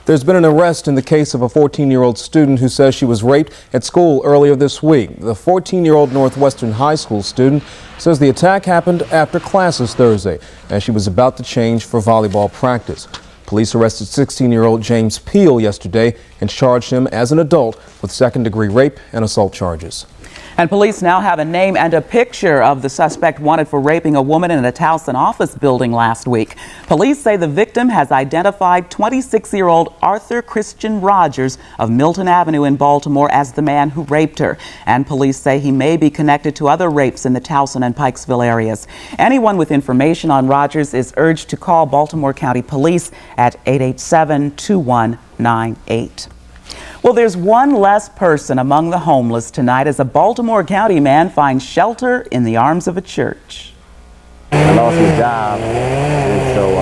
There's been an arrest in the case of a 14-year-old student who says she was raped at school earlier this week. The 14-year-old Northwestern High School student says the attack happened after classes Thursday as she was about to change for volleyball practice. Police arrested 16-year-old James Peel yesterday and charged him as an adult with second-degree rape and assault charges. And police now have a name and a picture of the suspect wanted for raping a woman in a Towson office building last week. Police say the victim has identified 26-year-old Arthur Christian Rogers of Milton Avenue in Baltimore as the man who raped her. And police say he may be connected to other rapes in the Towson and Pikesville areas. Anyone with information on Rogers is urged to call Baltimore County Police at 887-2198. Well, there's one less person among the homeless tonight as a Baltimore County man finds shelter in the arms of a church. I lost my job, and so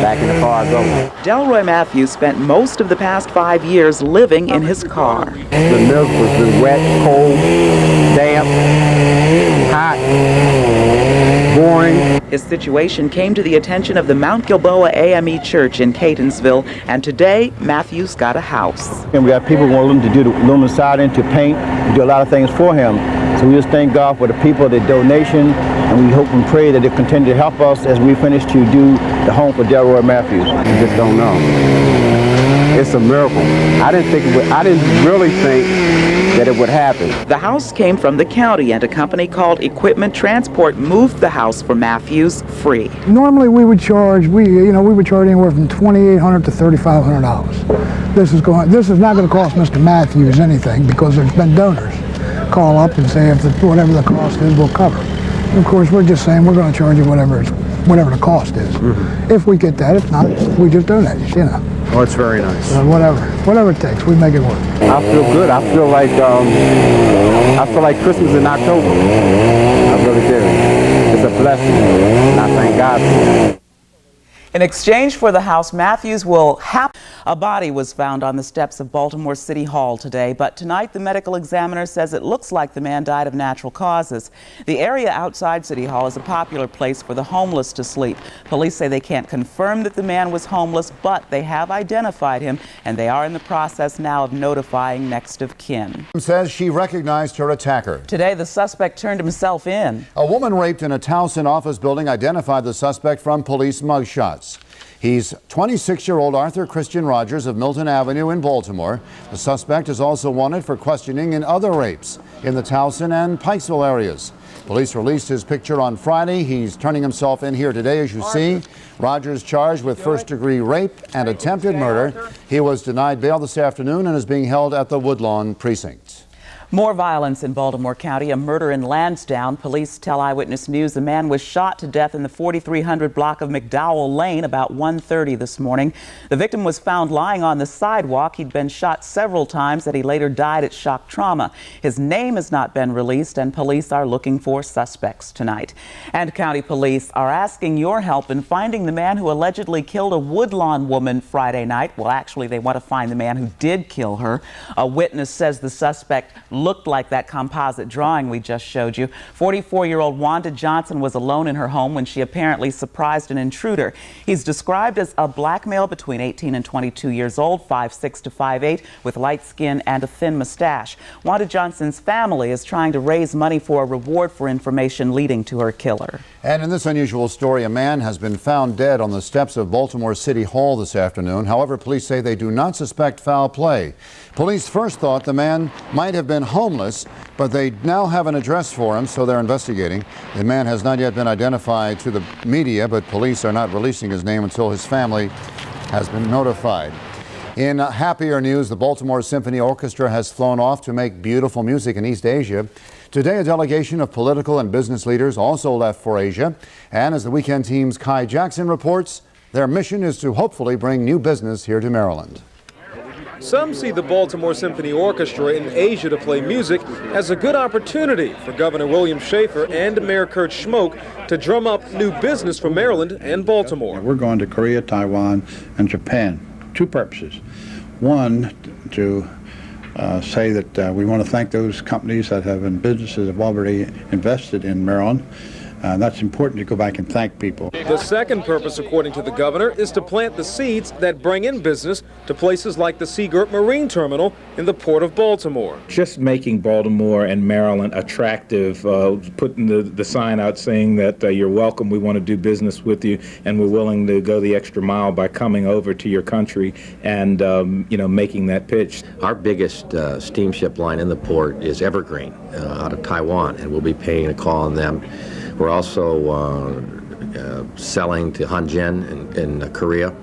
back in the car I go. Delroy Matthews spent most of the past 5 years living in his car. The milk was wet, cold, damp, hot, boring. His situation came to the attention of the Mount Gilboa AME Church in Catonsville, and today Matthews got a house. And we got people willing to do the aluminum siding, to paint, to do a lot of things for him. So we just thank God for the people, the donation, and we hope and pray that they'll continue to help us as we finish to do the home for Delroy Matthews. You just don't know. It's a miracle. I didn't really think that it would happen. The house came from the county, and a company called Equipment Transport moved the house for Matthews free. Normally we would charge, we would charge anywhere from $2,800 to $3,500. This is not going to cost Mr. Matthews anything because there's been donors call up and say if whatever the cost is, we'll cover. And of course, we're just saying we're going to charge you whatever the cost is. Mm-hmm. If we get that, if not, we just donate it, you know. Oh, it's very nice. Whatever it takes, we make it work. I feel good. I feel like Christmas in October. I really do. It's a blessing, and I thank God for it. In exchange for the house, Matthews will have. A body was found on the steps of Baltimore City Hall today, but tonight the medical examiner says it looks like the man died of natural causes. The area outside City Hall is a popular place for the homeless to sleep. Police say they can't confirm that the man was homeless, but they have identified him, and they are in the process now of notifying next of kin. Says she recognized her attacker. Today, the suspect turned himself in. A woman raped in a Towson office building identified the suspect from police mugshots. He's 26-year-old Arthur Christian Rogers of Milton Avenue in Baltimore. The suspect is also wanted for questioning in other rapes in the Towson and Pikesville areas. Police released his picture on Friday. He's turning himself in here today, as you see. Rogers charged with first-degree rape and attempted murder. He was denied bail this afternoon and is being held at the Woodlawn precinct. More violence in Baltimore County, a murder in Lansdowne. Police tell Eyewitness News a man was shot to death in the 4300 block of McDowell Lane about 1:30 this morning. The victim was found lying on the sidewalk. He'd been shot several times and he later died at shock trauma. His name has not been released and police are looking for suspects tonight. And county police are asking your help in finding the man who allegedly killed a Woodlawn woman Friday night. Well, actually, they want to find the man who did kill her. A witness says the suspect looked like that composite drawing we just showed you. 44-year-old Wanda Johnson was alone in her home when she apparently surprised an intruder. He's described as a black male between 18 and 22 years old, 5'6" to 5'8", with light skin and a thin mustache. Wanda Johnson's family is trying to raise money for a reward for information leading to her killer. And in this unusual story, a man has been found dead on the steps of Baltimore City Hall this afternoon. However, police say they do not suspect foul play. Police first thought the man might have been homeless, but they now have an address for him, so they're investigating. The man has not yet been identified to the media, but police are not releasing his name until his family has been notified. In happier news, the Baltimore Symphony Orchestra has flown off to make beautiful music in East Asia. Today, a delegation of political and business leaders also left for Asia. And as the weekend team's Kai Jackson reports, their mission is to hopefully bring new business here to Maryland. Some see the Baltimore Symphony Orchestra in Asia to play music as a good opportunity for Governor William Schaefer and Mayor Kurt Schmoke to drum up new business for Maryland and Baltimore. We're going to Korea, Taiwan, and Japan. Two purposes. One, to say that we want to thank those companies that have and businesses have already invested in Maryland. That's important to go back and thank people. The second purpose, according to the governor, is to plant the seeds that bring in business to places like the Seagirt Marine Terminal in the Port of Baltimore. Just making Baltimore and Maryland attractive, putting the sign out saying that you're welcome, we want to do business with you, and we're willing to go the extra mile by coming over to your country and making that pitch. Our biggest steamship line in the port is Evergreen out of Taiwan, and we'll be paying a call on them. We're also selling to Hanjin in Korea,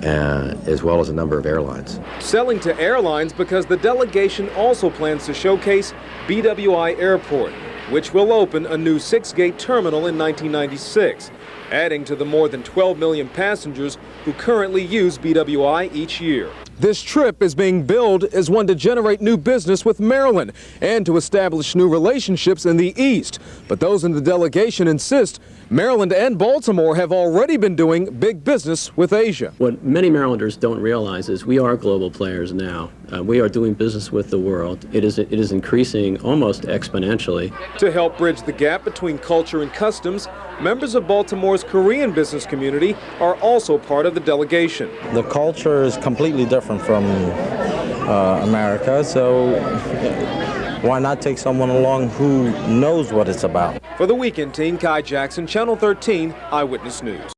as well as a number of airlines. Selling to airlines because the delegation also plans to showcase BWI Airport, which will open a new 6-gate terminal in 1996, adding to the more than 12 million passengers who currently use BWI each year. This trip is being billed as one to generate new business with Maryland and to establish new relationships in the East. But those in the delegation insist Maryland and Baltimore have already been doing big business with Asia. What many Marylanders don't realize is we are global players now. We are doing business with the world. It is increasing almost exponentially. To help bridge the gap between culture and customs, members of Baltimore's Korean business community are also part of the delegation. The culture is completely different from America, so why not take someone along who knows what it's about? For the Weekend Team, Kai Jackson, Channel 13 Eyewitness News.